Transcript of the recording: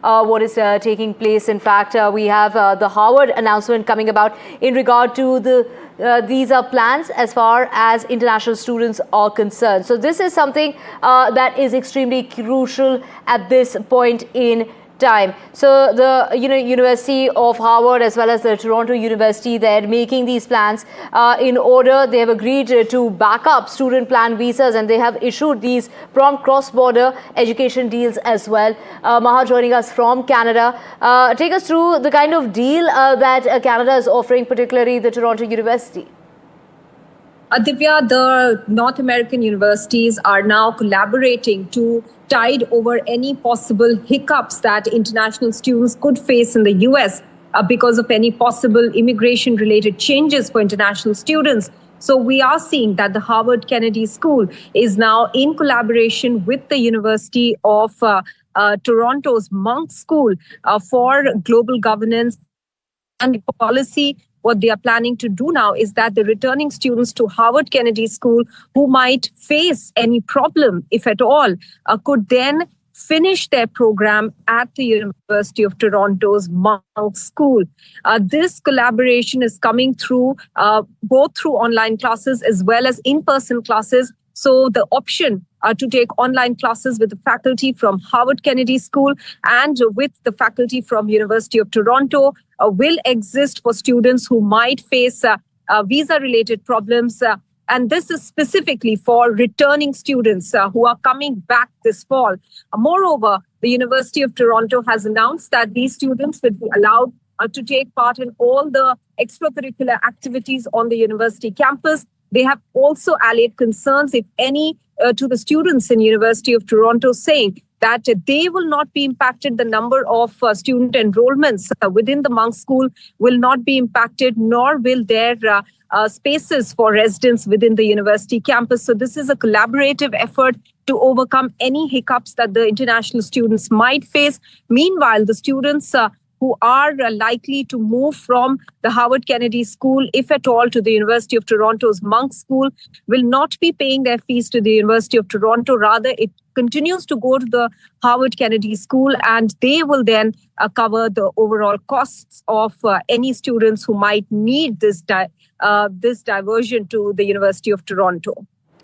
what is taking place. In fact, we have the Harvard announcement coming about in regard to these are plans as far as international students are concerned. So this is something that is extremely crucial at this point in time. So the University of Harvard as well as the Toronto University, they're making these plans in order. They have agreed to back up student plan visas, and they have issued these prompt cross-border education deals as well. Maha joining us from Canada. Take us through the kind of deal that Canada is offering, particularly the Toronto University. Divya, the North American universities are now collaborating to tide over any possible hiccups that international students could face in the US because of any possible immigration-related changes for international students. So we are seeing that the Harvard Kennedy School is now in collaboration with the University of Toronto's Munk School for global governance and policy. What they are planning to do now is that the returning students to Harvard Kennedy School who might face any problem, if at all, could then finish their program at the University of Toronto's Munk School. This collaboration is coming through both through online classes as well as in-person classes. So the option to take online classes with the faculty from Harvard Kennedy School and with the faculty from University of Toronto will exist for students who might face visa-related problems. And this is specifically for returning students who are coming back this fall. Moreover, the University of Toronto has announced that these students will be allowed to take part in all the extracurricular activities on the university campus. They have also allayed concerns, if any, to the students in University of Toronto, saying that they will not be impacted. The number of student enrollments within the Munk School will not be impacted, nor will their spaces for residents within the university campus. So this is a collaborative effort to overcome any hiccups that the international students might face. Meanwhile, the students who are likely to move from the Harvard Kennedy School, if at all, to the University of Toronto's Munk School, will not be paying their fees to the University of Toronto. Rather, it continues to go to the Harvard Kennedy School, and they will then cover the overall costs of any students who might need this diversion to the University of Toronto.